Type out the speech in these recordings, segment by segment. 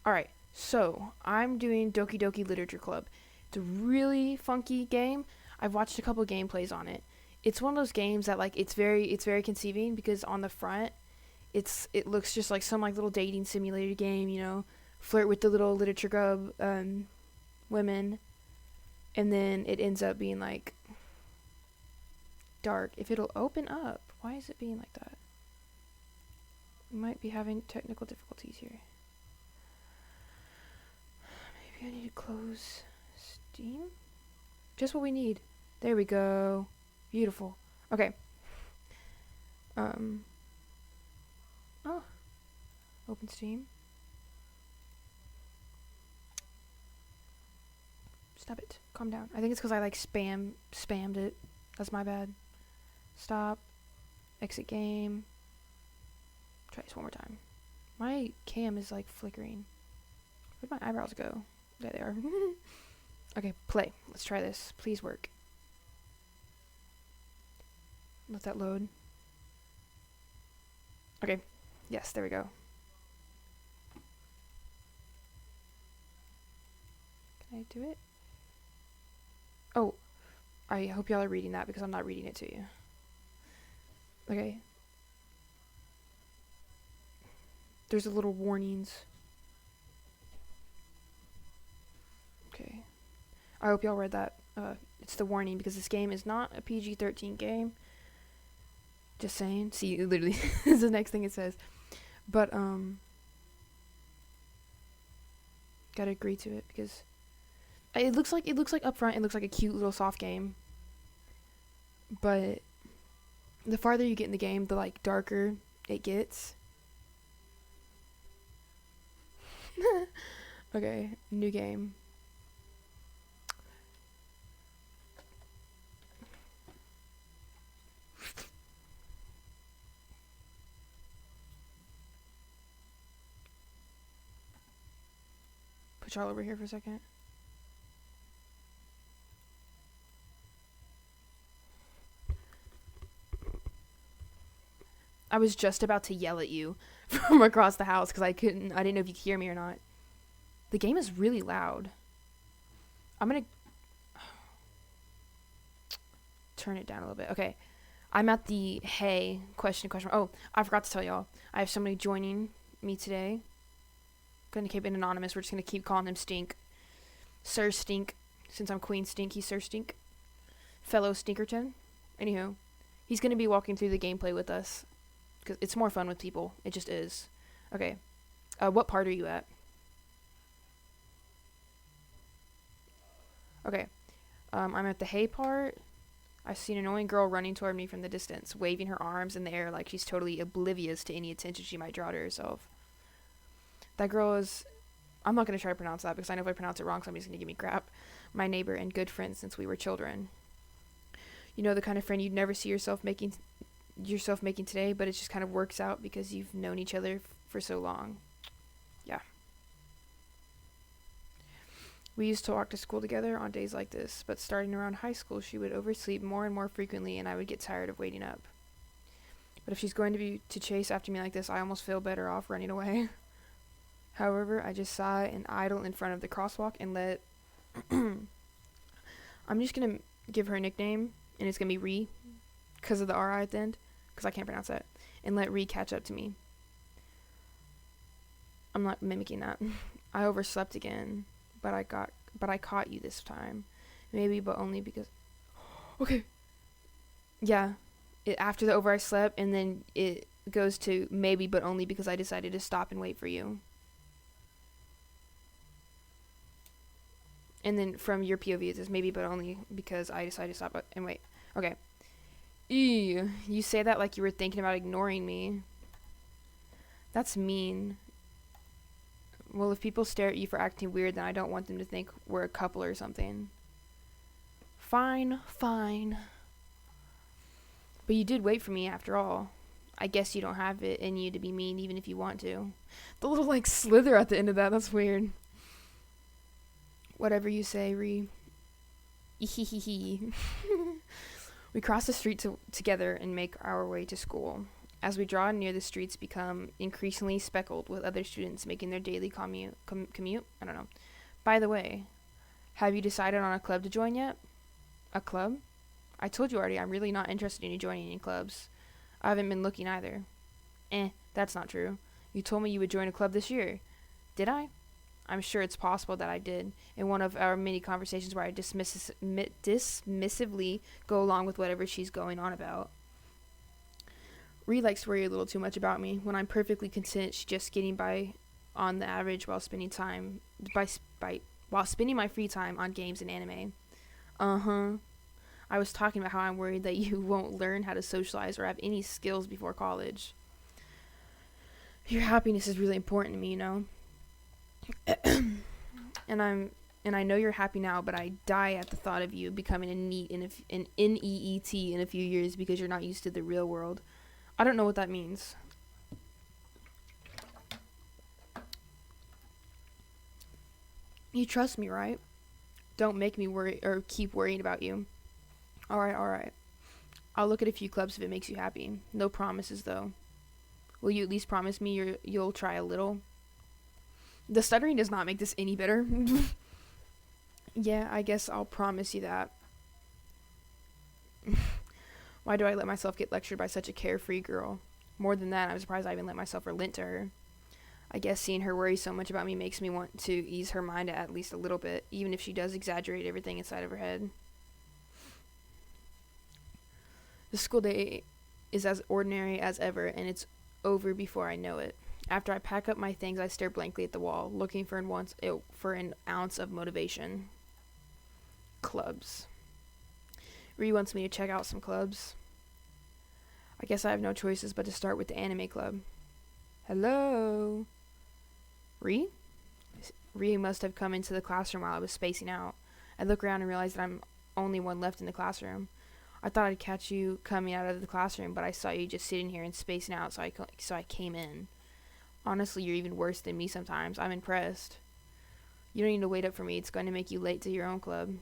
Alright, so I'm doing Doki-Doki Literature Club. It's a really funky game. I've watched a couple gameplays on it. It's one of those games that like it's very conceiving because on the front it looks just like some like little dating simulator game, flirt with the little literature club women, and then it ends up being like dark. If it'll open up, why is it being like that? We might be having technical difficulties here. Maybe I need to close Steam. Just what we need. There we go. Beautiful. Okay. Oh. Open Steam. Stop it. Calm down. I think it's because I like spammed it. That's my bad. Stop. Exit game. Try this one more time. My cam is like flickering. Where'd my eyebrows go? There they are. Okay, play. Let's try this. Please work. Let that load. Okay. Yes, there we go. Can I do it? Oh, I hope y'all are reading that because I'm not reading it to you. Okay. There's a little warnings. Okay. I hope y'all read that. It's the warning because this game is not a PG-13 game. Just saying. See, literally is the next thing it says. But gotta agree to it because it looks like up front it looks like a cute little soft game. But the farther you get in the game, the like darker it gets. Okay, new game. Put y'all over here for a second. I was just about to yell at you from across the house because I didn't know if you could hear me or not. The game is really loud. I'm gonna turn it down a little bit. Okay. I'm at the hey question. Oh, I forgot to tell y'all. I have somebody joining me today. Gonna keep it anonymous. We're just gonna keep calling him Stink. Sir Stink. Since I'm Queen Stink, he's Sir Stink. Fellow Stinkerton. Anywho, he's gonna be walking through the gameplay with us. Because it's more fun with people. It just is. Okay. What part are you at? Okay. I'm at the hay part. I see an annoying girl running toward me from the distance, waving her arms in the air like she's totally oblivious to any attention she might draw to herself. That girl is... I'm not going to try to pronounce that because I know if I pronounce it wrong, somebody's going to give me crap. My neighbor and good friend since we were children. You know, the kind of friend you'd never see yourself making today, but it just kind of works out because you've known each other for so long. Yeah. We used to walk to school together on days like this, but starting around high school, she would oversleep more and more frequently, and I would get tired of waiting up. But if she's going to chase after me like this, I almost feel better off running away. However, I just sigh and idle in front of the crosswalk and let... I'm just going to give her a nickname, and it's going to be Ree, because of the R-I at the end, because I can't pronounce that, and let Ree catch up to me. I'm not mimicking that. I overslept again, but I caught you this time. Maybe, but only because... Okay. Yeah. After the over I slept, and then it goes to maybe, but only because I decided to stop and wait for you. And then from your POV, it says maybe, but only because I decided to stop and wait. Okay. Ew, you say that like you were thinking about ignoring me. That's mean. Well, if people stare at you for acting weird, then I don't want them to think we're a couple or something. Fine. But you did wait for me after all. I guess you don't have it in you to be mean even if you want to. The little, like, slither at the end of that, that's weird. Whatever you say, Ree. We cross the street together and make our way to school. As we draw near, the streets become increasingly speckled with other students making their daily commute. I don't know. By the way, have you decided on a club to join yet? A club? I told you already, I'm really not interested in you joining any clubs. I haven't been looking either. That's not true. You told me you would join a club this year. Did I? I'm sure it's possible that I did, in one of our many conversations where I dismissively go along with whatever she's going on about. Ree likes to worry a little too much about me, when I'm perfectly content she's just getting by on the average while spending while spending my free time on games and anime. I was talking about how I'm worried that you won't learn how to socialize or have any skills before college. Your happiness is really important to me, you know. and I know you're happy now, but I die at the thought of you becoming an NEET in a few years because you're not used to the real world. I don't know what that means. You trust me, right? Don't make me worry or keep worrying about you. Alright. I'll look at a few clubs if it makes you happy. No promises, though. Will you at least promise me you'll try a little? The stuttering does not make this any better. Yeah, I guess I'll promise you that. Why do I let myself get lectured by such a carefree girl? More than that, I'm surprised I even let myself relent to her. I guess seeing her worry so much about me makes me want to ease her mind at least a little bit, even if she does exaggerate everything inside of her head. The school day is as ordinary as ever, and it's over before I know it. After I pack up my things, I stare blankly at the wall, looking for an ounce of motivation. Clubs. Ree wants me to check out some clubs. I guess I have no choices but to start with the anime club. Hello? Ree? Ree must have come into the classroom while I was spacing out. I look around and realize that I'm only one left in the classroom. I thought I'd catch you coming out of the classroom, but I saw you just sitting here and spacing out, so I came in. Honestly, you're even worse than me sometimes. I'm impressed. You don't need to wait up for me. It's going to make you late to your own club.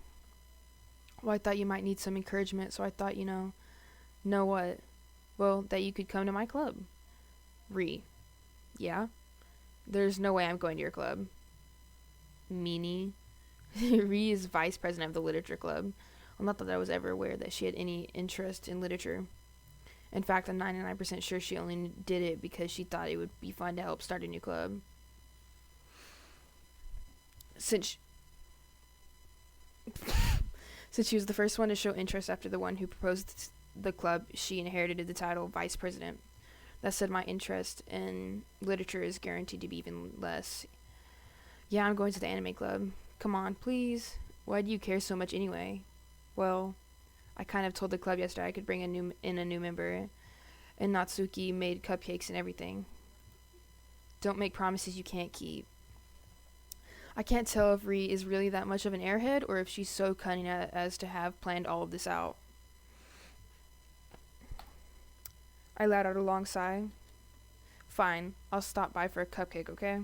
Well, I thought you might need some encouragement, so I thought, know what? Well, that you could come to my club. Ree. Yeah? There's no way I'm going to your club. Meanie. Ree is vice president of the literature club. Well, not that I was ever aware that she had any interest in literature. In fact, I'm 99% sure she only did it because she thought it would be fun to help start a new club. Since she was the first one to show interest after the one who proposed the club, she inherited the title vice president. That said, my interest in literature is guaranteed to be even less. Yeah, I'm going to the anime club. Come on, please. Why do you care so much anyway? Well, I kind of told the club yesterday I could bring a new member, and Natsuki made cupcakes and everything. Don't make promises you can't keep. I can't tell if Ree is really that much of an airhead or if she's so cunning as to have planned all of this out. I let out a long sigh. Fine, I'll stop by for a cupcake, okay?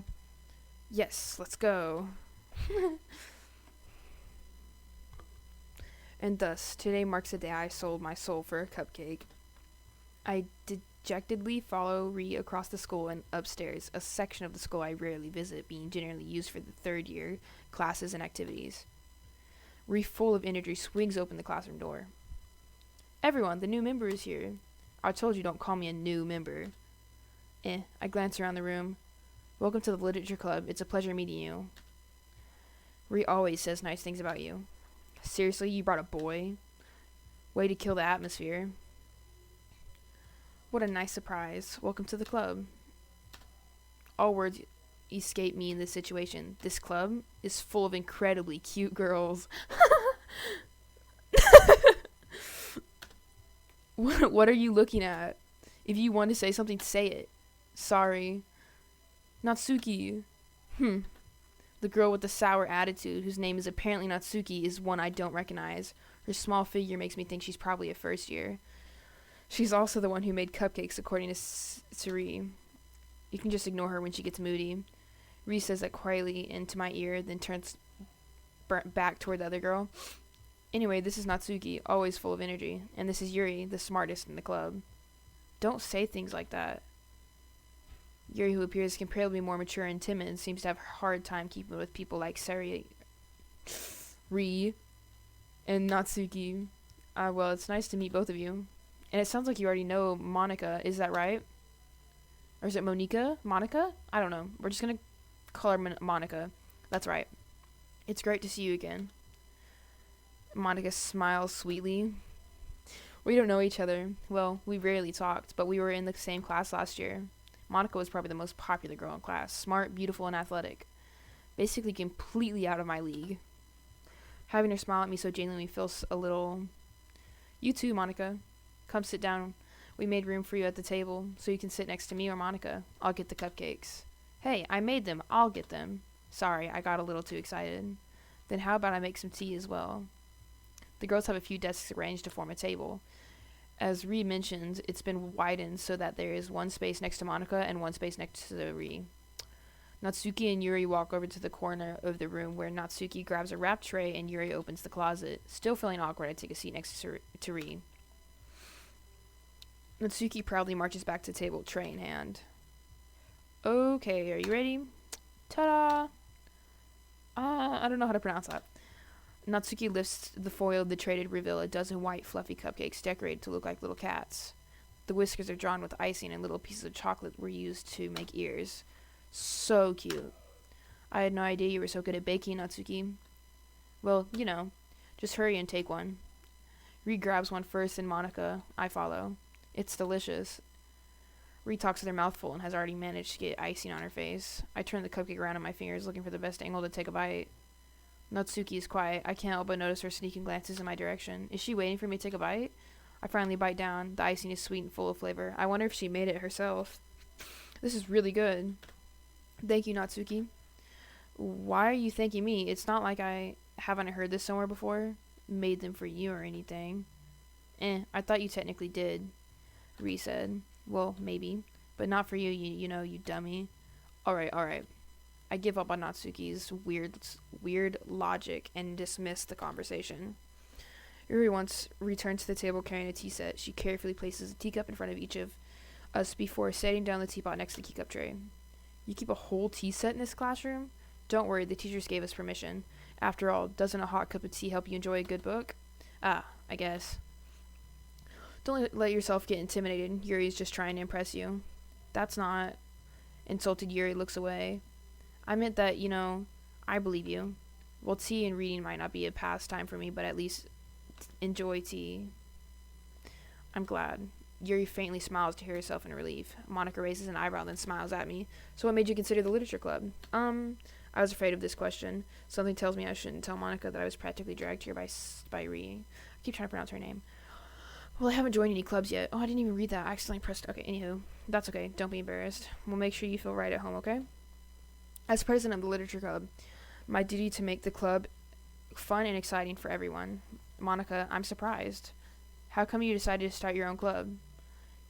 Yes, let's go. And thus, today marks the day I sold my soul for a cupcake. I dejectedly follow Ree across the school and upstairs, a section of the school I rarely visit, being generally used for the third year classes and activities. Ree, full of energy, swings open the classroom door. Everyone, the new member is here. I told you don't call me a new member. I glance around the room. Welcome to the literature club. It's a pleasure meeting you. Ree always says nice things about you. Seriously, you brought a boy? Way to kill the atmosphere. What a nice surprise. Welcome to the club. All words escape me in this situation. This club is full of incredibly cute girls. What are you looking at? If you want to say something, say it. Sorry. Natsuki. The girl with the sour attitude, whose name is apparently Natsuki, is one I don't recognize. Her small figure makes me think she's probably a first year. She's also the one who made cupcakes, according to Ree. You can just ignore her when she gets moody. Ree says that quietly into my ear, then turns back toward the other girl. Anyway, this is Natsuki, always full of energy. And this is Yuri, the smartest in the club. Don't say things like that. Yuri, who appears comparatively more mature and timid, seems to have a hard time keeping with people like Sari, Ri, and Natsuki. Well, it's nice to meet both of you. And it sounds like you already know Monica, is that right? Or is it Monica? Monica? I don't know. We're just gonna call her Monica. That's right. It's great to see you again. Monica smiles sweetly. We don't know each other. Well, we rarely talked, but we were in the same class last year. Monica was probably the most popular girl in class. Smart, beautiful, and athletic. Basically completely out of my league. Having her smile at me so genuinely feels a little... You too, Monica. Come sit down. We made room for you at the table, so you can sit next to me or Monica. I'll get the cupcakes. Hey, I made them. I'll get them. Sorry, I got a little too excited. Then how about I make some tea as well? The girls have a few desks arranged to form a table. As Ri mentioned, it's been widened so that there is one space next to Monica and one space next to Ri. Natsuki and Yuri walk over to the corner of the room where Natsuki grabs a wrap tray and Yuri opens the closet. Still feeling awkward, I take a seat next to Ri. Natsuki proudly marches back to the table, tray in hand. Okay, are you ready? Ta-da! I don't know how to pronounce that. Natsuki lifts the foil of the tray to reveal a dozen white, fluffy cupcakes decorated to look like little cats. The whiskers are drawn with icing and little pieces of chocolate were used to make ears. So cute. I had no idea you were so good at baking, Natsuki. Well, you know, just hurry and take one. Ri grabs one first and Monica, I follow. It's delicious. Ri talks with her mouth full and has already managed to get icing on her face. I turn the cupcake around in my fingers, looking for the best angle to take a bite. Natsuki is quiet. I can't help but notice her sneaking glances in my direction. Is she waiting for me to take a bite? I finally bite down. The icing is sweet and full of flavor. I wonder if she made it herself. This is really good. Thank you, Natsuki. Why are you thanking me? It's not like I haven't heard this somewhere before. Made them for you or anything. I thought you technically did, Ri said. Well, maybe. But not for you, you know, you dummy. Alright. I give up on Natsuki's weird logic and dismiss the conversation. Yuri once returned to the table carrying a tea set. She carefully places a teacup in front of each of us before setting down the teapot next to the teacup tray. You keep a whole tea set in this classroom? Don't worry, the teachers gave us permission. After all, doesn't a hot cup of tea help you enjoy a good book? I guess. Don't let yourself get intimidated. Yuri's just trying to impress you. That's not... Insulted Yuri looks away. I meant that, you know, I believe you. Well, tea and reading might not be a pastime for me, but at least enjoy tea. I'm glad. Yuri faintly smiles to hear herself in relief. Monica raises an eyebrow, then smiles at me. So what made you consider the literature club? I was afraid of this question. Something tells me I shouldn't tell Monica that I was practically dragged here by Ri. I keep trying to pronounce her name. Well, I haven't joined any clubs yet. Oh, I didn't even read that. I accidentally pressed... Okay, anywho. That's okay. Don't be embarrassed. We'll make sure you feel right at home, okay? As president of the literature club, my duty to make the club fun and exciting for everyone. Monica, I'm surprised. How come you decided to start your own club?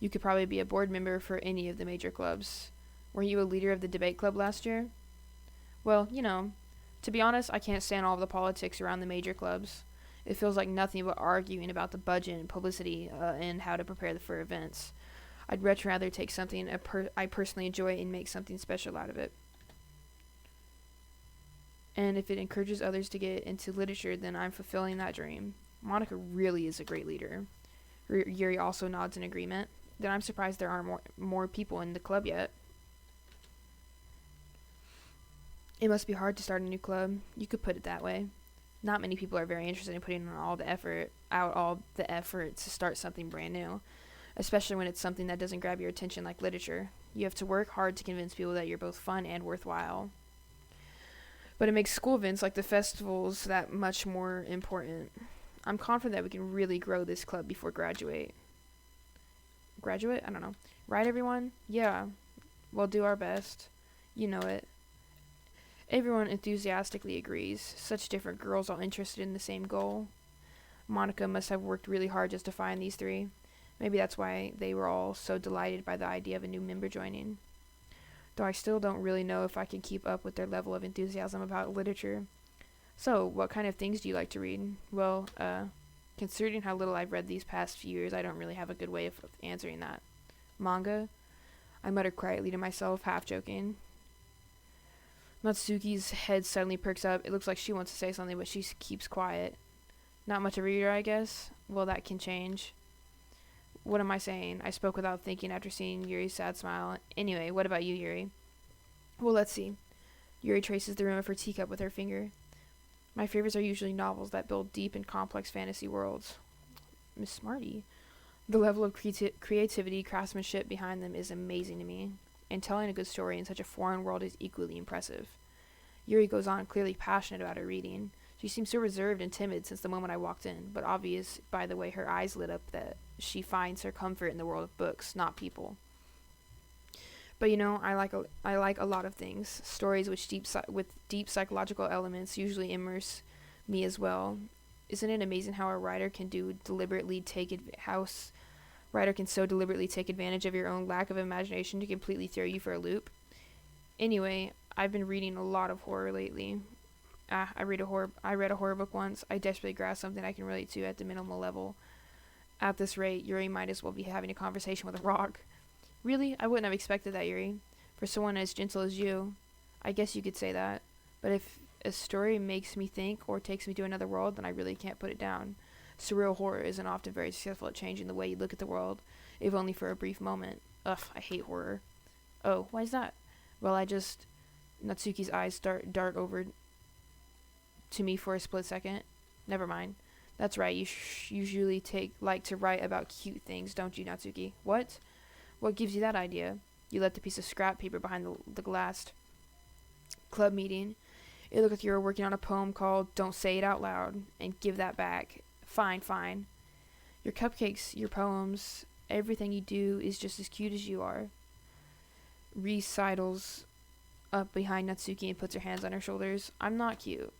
You could probably be a board member for any of the major clubs. Were you a leader of the debate club last year? Well, you know, to be honest, I can't stand all of the politics around the major clubs. It feels like nothing but arguing about the budget and publicity and how to prepare for events. I'd much rather take something I personally enjoy and make something special out of it. And if it encourages others to get into literature, then I'm fulfilling that dream. Monica really is a great leader. Yuri also nods in agreement. Then I'm surprised there aren't more people in the club yet. It must be hard to start a new club. You could put it that way. Not many people are very interested in putting all the effort to start something brand new, especially when it's something that doesn't grab your attention like literature. You have to work hard to convince people that you're both fun and worthwhile. But it makes school events like the festivals that much more important. I'm confident that we can really grow this club before graduate? I don't know. Right, everyone? Yeah. We'll do our best. You know it. Everyone enthusiastically agrees. Such different girls all interested in the same goal. Monica must have worked really hard just to find these three. Maybe that's why they were all so delighted by the idea of a new member joining. Though I still don't really know if I can keep up with their level of enthusiasm about literature. So, what kind of things do you like to read? Well, considering how little I've read these past few years, I don't really have a good way of answering that. Manga? I muttered quietly to myself, half joking. Natsuki's head suddenly perks up. It looks like she wants to say something, but she keeps quiet. Not much of a reader, I guess? Well, that can change. What am I saying? I spoke without thinking after seeing Yuri's sad smile. Anyway, what about you, Yuri? Well, let's see. Yuri traces the rim of her teacup with her finger. My favorites are usually novels that build deep and complex fantasy worlds. Miss Smarty. The level of creativity, craftsmanship behind them is amazing to me, and telling a good story in such a foreign world is equally impressive. Yuri goes on, clearly passionate about her reading. She seems so reserved and timid since the moment I walked in, but obvious by the way her eyes lit up that she finds her comfort in the world of books, not people. But you know, I like a lot of things. Stories with deep psychological elements usually immerse me as well. Isn't it amazing how a writer can so deliberately take advantage of your own lack of imagination to completely throw you for a loop? Anyway, I've been reading a lot of horror lately. I read a horror book once. I desperately grasped something I can relate to at the minimal level. At this rate, Yuri might as well be having a conversation with a rock. Really? I wouldn't have expected that, Yuri. For someone as gentle as you. I guess you could say that. But if a story makes me think or takes me to another world, then I really can't put it down. Surreal horror isn't often very successful at changing the way you look at the world, if only for a brief moment. Ugh, I hate horror. Oh, why is that? Well, Natsuki's eyes dart over to me for a split second. Never mind. That's right, you usually like to write about cute things, don't you, Natsuki? What? What gives you that idea? You left a piece of scrap paper behind the last club meeting. It looked like you were working on a poem called Don't Say It Out Loud, and give that back. Fine. Your cupcakes, your poems, everything you do is just as cute as you are. Sidles up behind Natsuki and puts her hands on her shoulders. I'm not cute.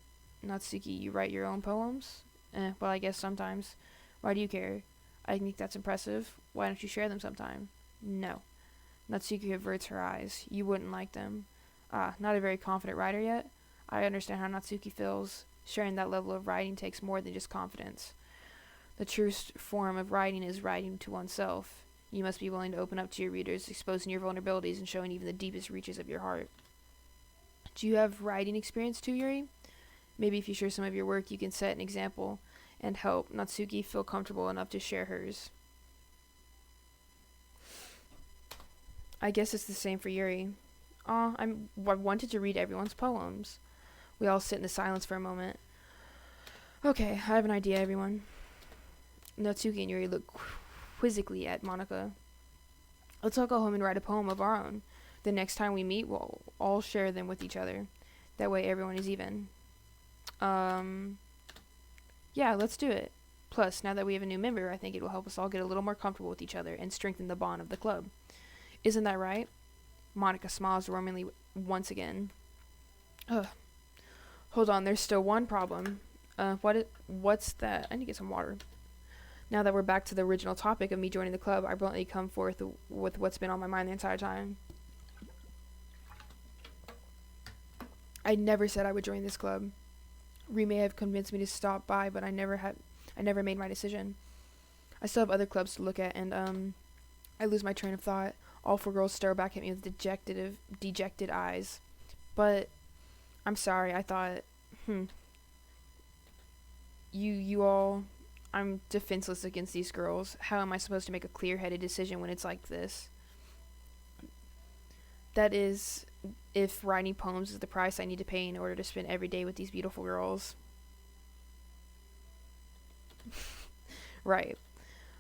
Natsuki, you write your own poems? Well, I guess sometimes. Why do you care? I think that's impressive. Why don't you share them sometime? No. Natsuki averts her eyes. You wouldn't like them. Not a very confident writer yet? I understand how Natsuki feels. Sharing that level of writing takes more than just confidence. The truest form of writing is writing to oneself. You must be willing to open up to your readers, exposing your vulnerabilities and showing even the deepest reaches of your heart. Do you have writing experience too, Yuri? Maybe if you share some of your work, you can set an example and help Natsuki feel comfortable enough to share hers. I guess it's the same for Yuri. I wanted to read everyone's poems. We all sit in the silence for a moment. Okay, I have an idea, everyone. Natsuki and Yuri look quizzically at Monika. Let's all go home and write a poem of our own. The next time we meet, we'll all share them with each other. That way everyone is even. Yeah, let's do it. Plus, now that we have a new member, I think it will help us all get a little more comfortable with each other and strengthen the bond of the club. Isn't that right? Monika smiles warmly once again. Ugh. Hold on, there's still one problem. What's that? I need to get some water. Now that we're back to the original topic of me joining the club, I bluntly come forth with what's been on my mind the entire time. I never said I would join this club. Ree may have convinced me to stop by, but I never made my decision. I still have other clubs to look at, and I lose my train of thought. All four girls stare back at me with dejected eyes. But I'm sorry, I thought, you all, I'm defenseless against these girls. How am I supposed to make a clear-headed decision when it's like this? That is, if writing poems is the price I need to pay in order to spend every day with these beautiful girls. Right.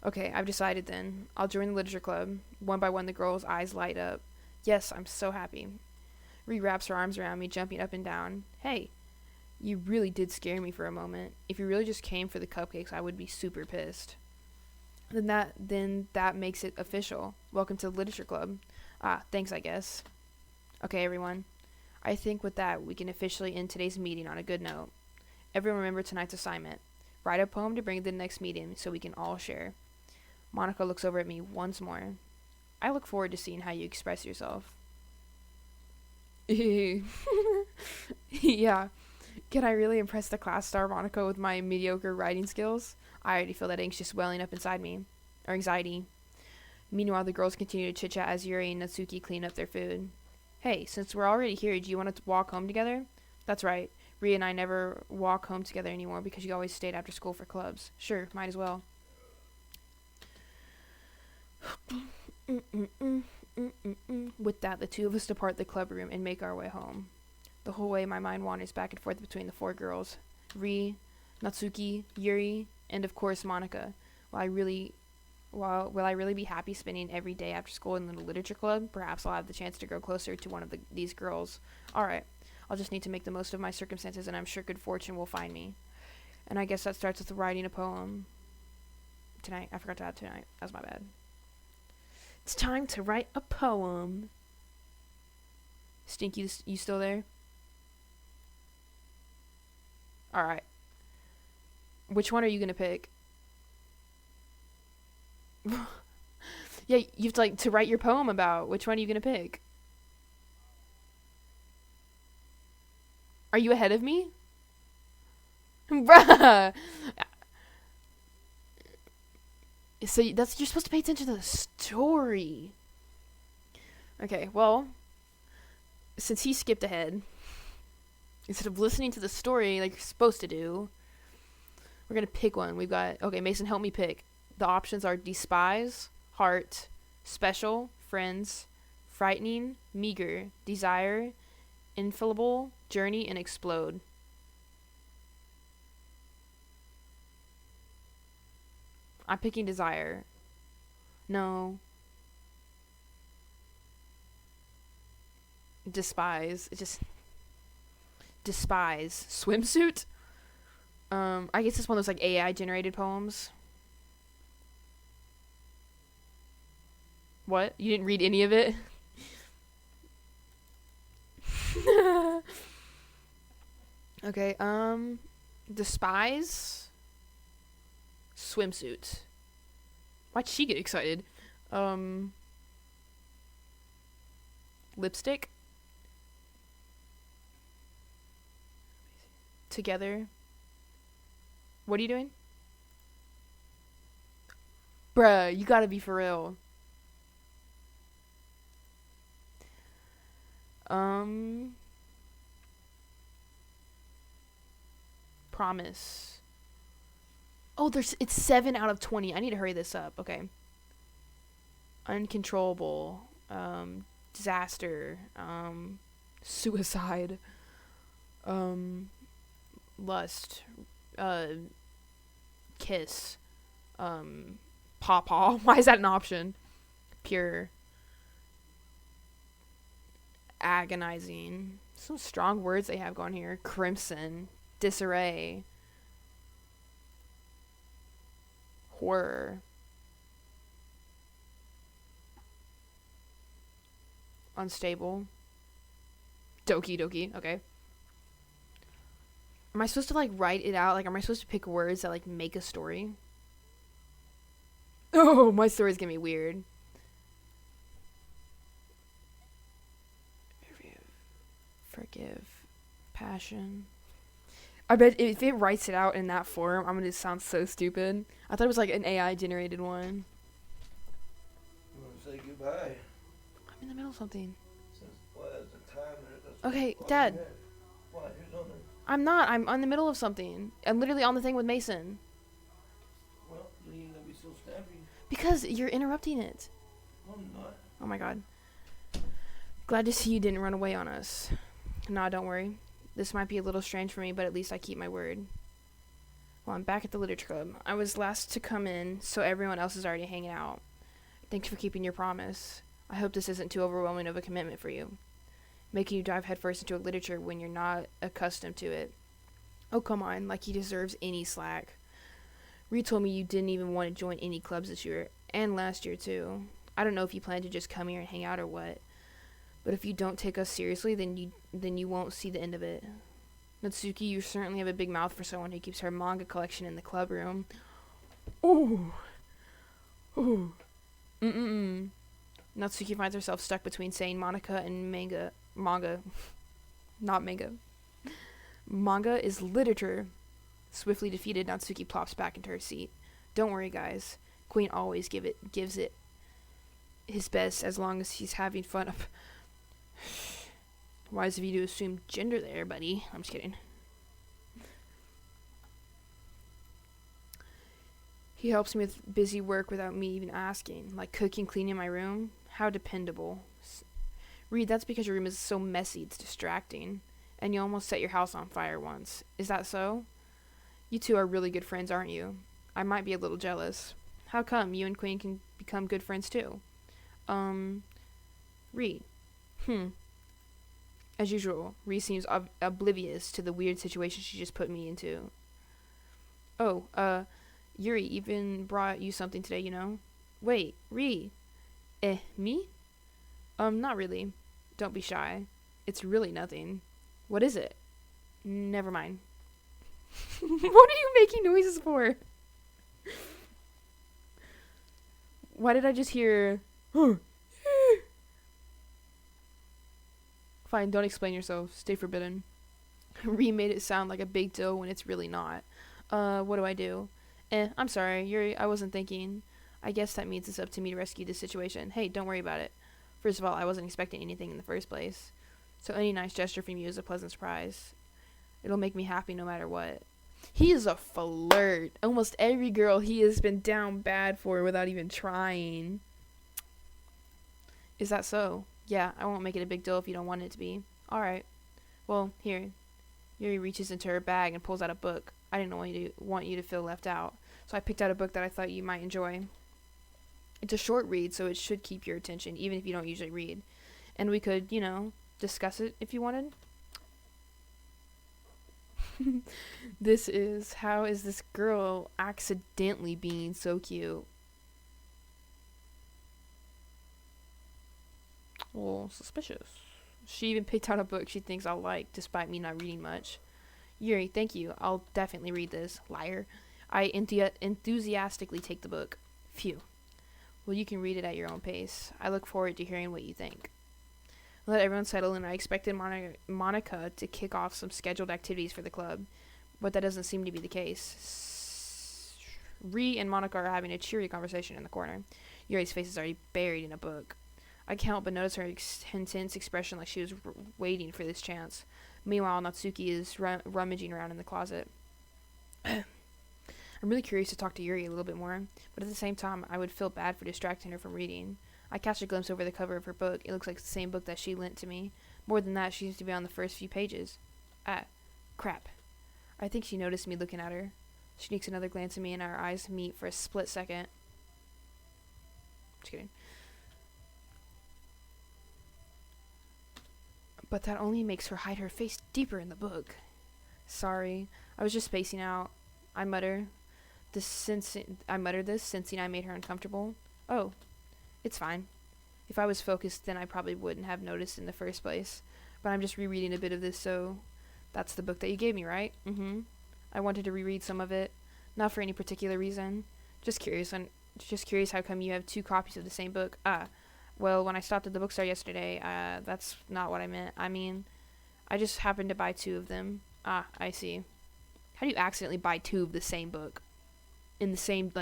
Okay, I've decided then. I'll join the literature club. One by one, the girls' eyes light up. Yes, I'm so happy. Ree wraps her arms around me, jumping up and down. Hey, you really did scare me for a moment. If you really just came for the cupcakes, I would be super pissed. Then that makes it official. Welcome to the literature club. Thanks, I guess. Okay, everyone. I think with that, we can officially end today's meeting on a good note. Everyone remember tonight's assignment. Write a poem to bring to the next meeting so we can all share. Monika looks over at me once more. I look forward to seeing how you express yourself. Yeah. Can I really impress the class star Monika with my mediocre writing skills? I already feel that anxious welling up inside me. Or anxiety. Meanwhile, the girls continue to chit-chat as Yuri and Natsuki clean up their food. Hey, since we're already here, do you want to walk home together? That's right. Ria and I never walk home together anymore because you always stayed after school for clubs. Sure, might as well. With that, the two of us depart the club room and make our way home. The whole way, my mind wanders back and forth between the four girls. Ri, Natsuki, Yuri, and of course Monica. Will I really be happy spending every day after school in the literature club? Perhaps I'll have the chance to grow closer to one of these girls. Alright, I'll just need to make the most of my circumstances, and I'm sure good fortune will find me. And I guess that starts with writing a poem. Tonight. I forgot to add tonight. That's my bad. It's time to write a poem. Stinky, you still there? Alright. Which one are you gonna pick? Yeah, you have to write your poem about. Which one are you gonna pick? Are you ahead of me? Bruh! So you're supposed to pay attention to the story. Okay, well, since he skipped ahead, instead of listening to the story like you're supposed to do, we're gonna pick one. We've got, okay, Mason, help me pick. The options are despise, heart, special, friends, frightening, meager, desire, infallible, journey, and explode. I'm picking desire. No. Despise. Despise. Swimsuit? I guess it's one of those like AI generated poems. What? You didn't read any of it? Okay, despise, swimsuit. Why'd she get excited? Lipstick. Together. What are you doing? Bruh, you gotta be for real. Promise. Oh, it's 7 out of 20. I need to hurry this up. Okay. Uncontrollable. Disaster. Suicide. Lust. Kiss. Pawpaw. Why is that an option? Pure. Agonizing. Some strong words they have going here. Crimson. Disarray. Horror. Unstable. Doki-Doki. Okay. Am I supposed to, like, write it out? Like, am I supposed to pick words that, like, make a story? Oh, my story's gonna be weird. Forgive. Passion. I bet if it writes it out in that form, I'm gonna sound so stupid. I thought it was, like, an AI generated one. You want to say goodbye? I'm in the middle of something. That's okay, Dad. What? Who's on there? I'm not. I'm in the middle of something. I'm literally on the thing with Mason. Well, then you gonna be so snappy. Because you're interrupting it. No, I'm not. Oh my god. Glad to see you didn't run away on us. Nah, don't worry. This might be a little strange for me, but at least I keep my word. Well, I'm back at the literature club. I was last to come in, so everyone else is already hanging out. Thanks for keeping your promise. I hope this isn't too overwhelming of a commitment for you. Making you dive headfirst into a literature when you're not accustomed to it. Oh, come on, like he deserves any slack. Ree told me you didn't even want to join any clubs this year, and last year too. I don't know if you plan to just come here and hang out or what, but if you don't take us seriously, then you won't see the end of it. Natsuki, you certainly have a big mouth for someone who keeps her manga collection in the club room. Ooh. Ooh. Mm-mm. Natsuki finds herself stuck between saying Monica and manga. Not manga. Manga is literature. Swiftly defeated, Natsuki plops back into her seat. Don't worry, guys. Queen always gives it his best as long as he's having fun. Wise of you to assume gender there, buddy. I'm just kidding. He helps me with busy work without me even asking, like cooking, cleaning my room. How dependable. Reed, that's because your room is so messy, it's distracting. And you almost set your house on fire once. Is that so? You two are really good friends, aren't you? I might be a little jealous. How come you and Queen can become good friends too? Reed. As usual, Reed seems oblivious to the weird situation she just put me into. Oh, Yuri even brought you something today, you know? Wait, Reed. Me? Not really. Don't be shy. It's really nothing. What is it? Never mind. What are you making noises for? Why did I just hear... Fine, don't explain yourself. Stay forbidden. Ree made it sound like a big deal when it's really not. What do I do? I'm sorry, Yuri, I wasn't thinking. I guess that means it's up to me to rescue this situation. Hey, don't worry about it. First of all, I wasn't expecting anything in the first place. So any nice gesture from you is a pleasant surprise. It'll make me happy no matter what. He is a flirt. Almost every girl he has been down bad for without even trying. Is that so? Yeah, I won't make it a big deal if you don't want it to be. Alright. Well, here. Yuri reaches into her bag and pulls out a book. I didn't want you to feel left out, so I picked out a book that I thought you might enjoy. It's a short read, so it should keep your attention, even if you don't usually read. And we could, discuss it if you wanted. This is, how is this girl accidentally being so cute? Well, suspicious. She even picked out a book she thinks I'll like, despite me not reading much. Yuri, thank you. I'll definitely read this. Liar. I enthusiastically take the book. Phew. Well, you can read it at your own pace. I look forward to hearing what you think. Let everyone settle in. I expected Monica to kick off some scheduled activities for the club, but that doesn't seem to be the case. Ree and Monica are having a cheery conversation in the corner. Yuri's face is already buried in a book. I can't help but notice her intense expression, like she was waiting for this chance. Meanwhile, Natsuki is rummaging around in the closet. I'm really curious to talk to Yuri a little bit more, but at the same time, I would feel bad for distracting her from reading. I catch a glimpse over the cover of her book. It looks like the same book that she lent to me. More than that, she seems to be on the first few pages. Ah, crap. I think she noticed me looking at her. She sneaks another glance at me, and our eyes meet for a split second. Just kidding. But that only makes her hide her face deeper in the book. Sorry, I was just spacing out. I mutter this, sensing I made her uncomfortable. Oh, it's fine. If I was focused, then I probably wouldn't have noticed in the first place. But I'm just rereading a bit of this, so that's the book that you gave me, right? Mm-hmm. I wanted to reread some of it, not for any particular reason. Just curious how come you have 2 copies of the same book. Well, when I stopped at the bookstore yesterday, that's not what I meant. I mean, I just happened to buy 2 of them. I see. How do you accidentally buy 2 of the same book? In the same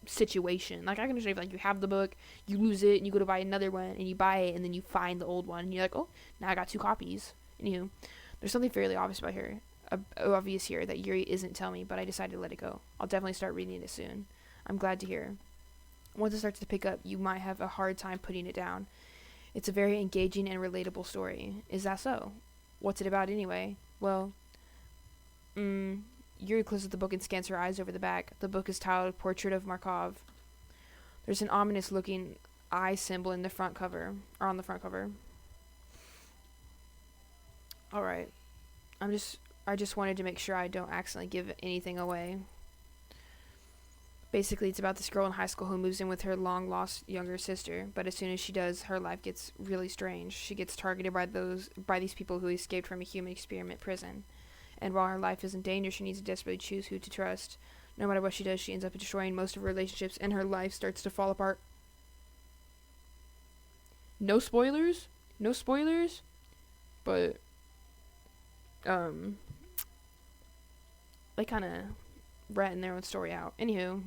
situation. Like, I can understand if, you have the book, you lose it, and you go to buy another one, and you buy it, and then you find the old one, and you're like, oh, now I got 2 copies. Anywho, there's something fairly obvious here that Yuri isn't telling me, but I decided to let it go. I'll definitely start reading it soon. I'm glad to hear. Once it starts to pick up, you might have a hard time putting it down. It's a very engaging and relatable story. Is that so? What's it about anyway? Well, Yuri closes the book and scans her eyes over the back. The book is titled Portrait of Markov. There's an ominous-looking eye symbol on the front cover. Alright. I just wanted to make sure I don't accidentally give anything away. Basically, it's about this girl in high school who moves in with her long-lost younger sister, but as soon as she does, her life gets really strange. She gets targeted by these people who escaped from a human experiment prison. And while her life is in danger, she needs to desperately choose who to trust. No matter what she does, she ends up destroying most of her relationships, and her life starts to fall apart. No spoilers, but, they kind of ratting their own story out. Anywho,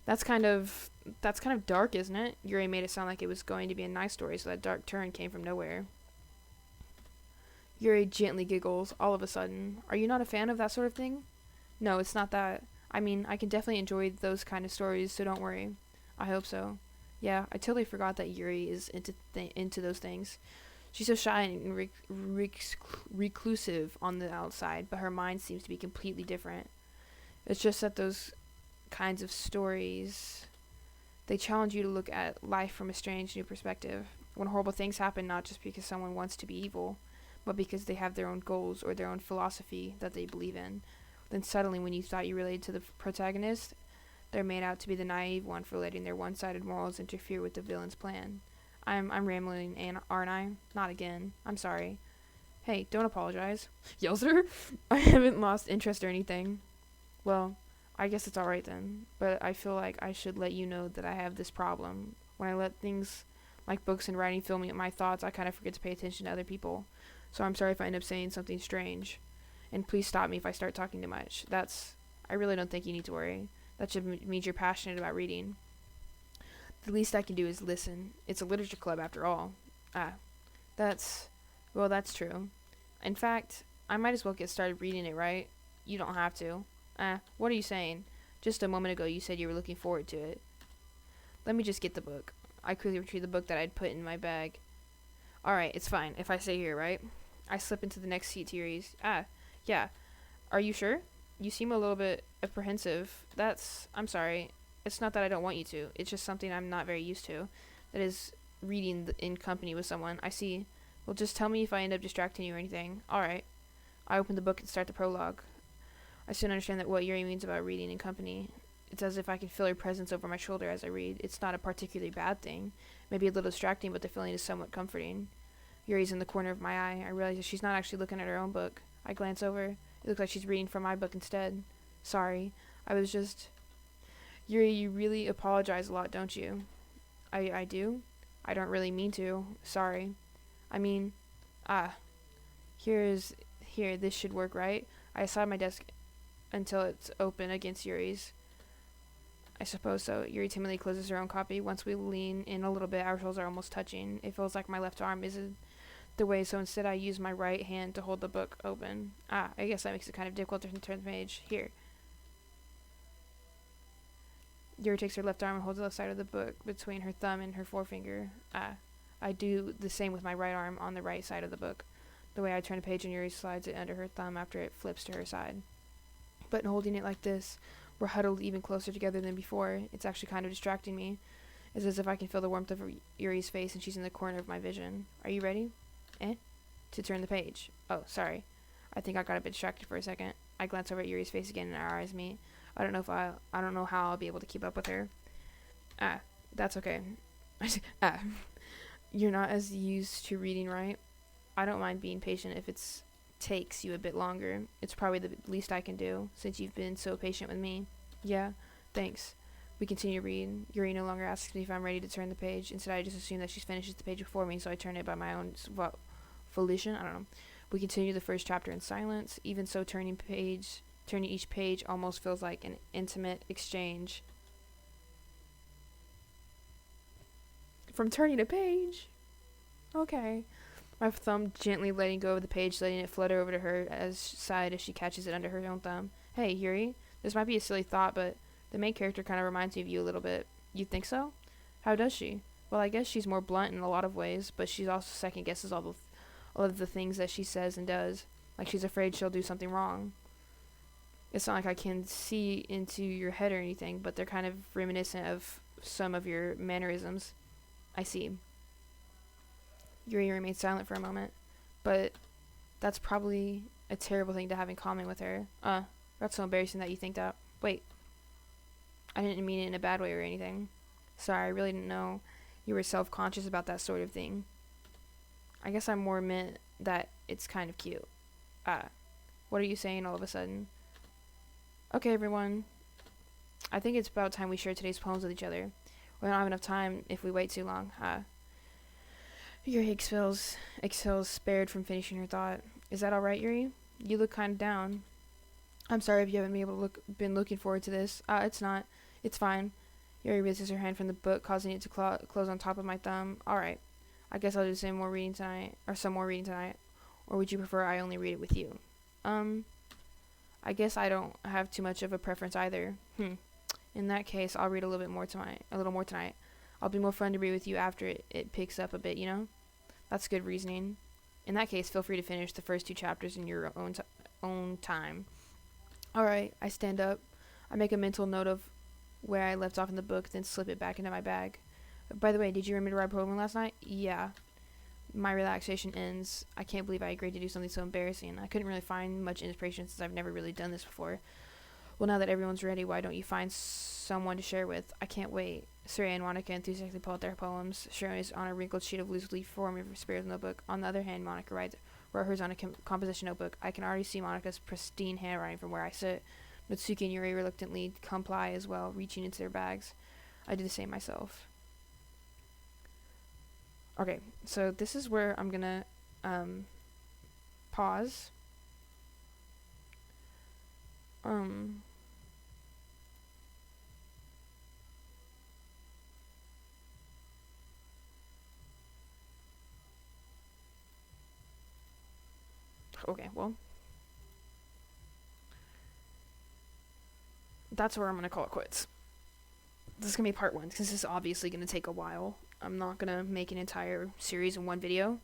that's kind of That's kind of dark, isn't it? Yuri made it sound like it was going to be a nice story, so that dark turn came from nowhere. Yuri gently giggles all of a sudden. Are you not a fan of that sort of thing? No, it's not that. I mean, I can definitely enjoy those kind of stories, so don't worry. I hope so. Yeah, I totally forgot that Yuri is into those things. She's so shy and reclusive on the outside, but her mind seems to be completely different. It's just that those kinds of stories, they challenge you to look at life from a strange new perspective. When horrible things happen, not just because someone wants to be evil, but because they have their own goals or their own philosophy that they believe in. Then suddenly, when you thought you related to the protagonist, they're made out to be the naive one for letting their one-sided morals interfere with the villain's plan. I'm rambling, aren't I? Not again. I'm sorry. Hey, don't apologize. Yells her. I haven't lost interest or anything. Well, I guess it's alright then. But I feel like I should let you know that I have this problem. When I let things like books and writing fill me with my thoughts, I kind of forget to pay attention to other people. So I'm sorry if I end up saying something strange. And please stop me if I start talking too much. I really don't think you need to worry. That should mean you're passionate about reading. The least I can do is listen. It's a literature club after all. That's true. In fact, I might as well get started reading it, right? You don't have to. What are you saying? Just a moment ago you said you were looking forward to it. Let me just get the book. I quickly retrieved the book that I'd put in my bag. Alright, it's fine if I stay here, right? I slip into the next seat to Yuri's. Yeah. Are you sure? You seem a little bit apprehensive. I'm sorry. It's not that I don't want you to. It's just something I'm not very used to. That is, reading in company with someone. I see. Well, just tell me if I end up distracting you or anything. Alright. I open the book and start the prologue. I soon understand that what Yuri means about reading in company. It's as if I can feel her presence over my shoulder as I read. It's not a particularly bad thing. Maybe a little distracting, but the feeling is somewhat comforting. Yuri's in the corner of my eye. I realize that she's not actually looking at her own book. I glance over. It looks like she's reading from my book instead. Sorry. I was just... Yuri, you really apologize a lot, don't you? I do? I don't really mean to. Sorry. I mean... Here, this should work, right? I slide my desk until it's open against Yuri's. I suppose so. Yuri timidly closes her own copy. Once we lean in a little bit, our shoulders are almost touching. It feels like my left arm isn't the way, so instead I use my right hand to hold the book open. I guess that makes it kind of difficult to turn the page. Here. Yuri takes her left arm and holds the left side of the book between her thumb and her forefinger. I do the same with my right arm on the right side of the book. The way I turn a page and Yuri slides it under her thumb after it flips to her side. But holding it like this, we're huddled even closer together than before. It's actually kind of distracting me. It's as if I can feel the warmth of Yuri's face and she's in the corner of my vision. Are you ready? To turn the page. Oh, sorry. I think I got a bit distracted for a second. I glance over at Yuri's face again and our eyes meet. I don't know how I'll be able to keep up with her. That's okay. You're not as used to reading, right? I don't mind being patient if it takes you a bit longer. It's probably the least I can do, since you've been so patient with me. Yeah? Thanks. We continue to read. Yuri no longer asks me if I'm ready to turn the page. Instead, I just assume that she finishes the page before me, so I turn it by my own volition. I don't know. We continue the first chapter in silence. Even so, turning each page almost feels like an intimate exchange. From turning a page? Okay. My thumb gently letting go of the page, letting it flutter over to her side as she catches it under her own thumb. Hey, Yuri, this might be a silly thought, but the main character kind of reminds me of you a little bit. You think so? How does she? Well, I guess she's more blunt in a lot of ways, but she also second guesses all of the things that she says and does. Like she's afraid she'll do something wrong. It's not like I can see into your head or anything, but they're kind of reminiscent of some of your mannerisms. I see. Yuri remains silent for a moment, but that's probably a terrible thing to have in common with her. That's so embarrassing that you think that. Wait. I didn't mean it in a bad way or anything. Sorry, I really didn't know you were self-conscious about that sort of thing. I guess I more meant that it's kind of cute. What are you saying all of a sudden? Okay, everyone. I think it's about time we share today's poems with each other. We don't have enough time if we wait too long. Yuri exhales, spared from finishing her thought. Is that alright, Yuri? You look kind of down. I'm sorry if you haven't been looking forward to this. It's not. It's fine. Yuri raises her hand from the book, causing it to close on top of my thumb. Alright. I guess I'll do some more reading tonight. Or would you prefer I only read it with you? I guess I don't have too much of a preference either. In that case, I'll read a little more tonight. I'll be more fun to read with you after it picks up a bit, you know? That's good reasoning. In that case, feel free to finish the first 2 chapters in your own time. Alright, I stand up. I make a mental note of where I left off in the book, then slip it back into my bag. By the way, did you remember to ride Pokemon last night? Yeah. My relaxation ends. I can't believe I agreed to do something so embarrassing. I couldn't really find much inspiration since I've never really done this before. Well, now that everyone's ready, why don't you find someone to share with? I can't wait. Surya and Monica enthusiastically pull out their poems. Surya is on a wrinkled sheet of loose leaf form of Spirit notebook. On the other hand, Monica wrote hers on a composition notebook. I can already see Monica's pristine handwriting from where I sit. Natsuki and Yuri reluctantly comply as well, reaching into their bags. I do the same myself. Okay, so this is where I'm gonna pause. Okay, well, that's where I'm gonna call it quits. This is gonna be part 1, because this is obviously gonna take a while. I'm not gonna make an entire series in one video.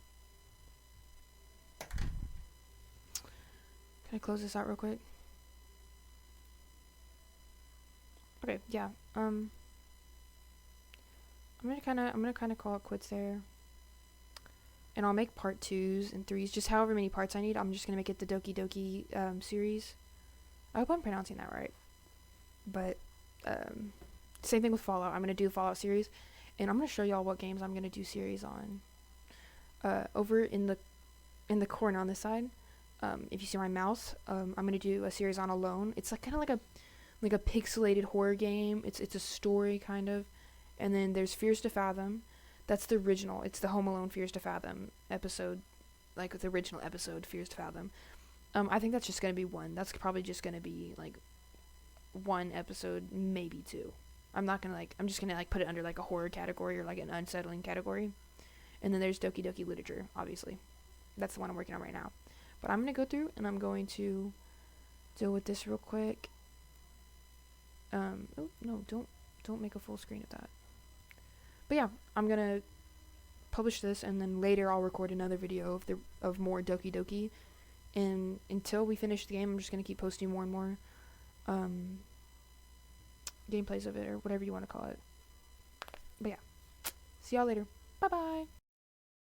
Can I close this out real quick? Okay, yeah. I'm gonna kind of call it quits there. And I'll make part 2s and 3s, just however many parts I need. I'm just gonna make it the Doki-Doki series. I hope I'm pronouncing that right. But same thing with Fallout. I'm gonna do the Fallout series, and I'm gonna show y'all what games I'm gonna do series on. Over in the corner on this side, if you see my mouse, I'm gonna do a series on Alone. It's like kind of like a pixelated horror game. It's a story kind of, and then there's Fears to Fathom. That's the original. It's the Home Alone Fears to Fathom episode, like the original episode Fears to Fathom. I think that's just gonna be one. That's probably just gonna be like 1 episode, maybe 2. I'm just gonna put it under like a horror category or like an unsettling category. And then there's Doki-Doki Literature, obviously. That's the one I'm working on right now. But I'm gonna go through and I'm going to deal with this real quick. Oh no, don't make a full screen of that. But yeah, I'm gonna publish this, and then later I'll record another video of more Doki-Doki. And until we finish the game, I'm just gonna keep posting more and more gameplays of it, or whatever you want to call it. But yeah, see y'all later. Bye bye.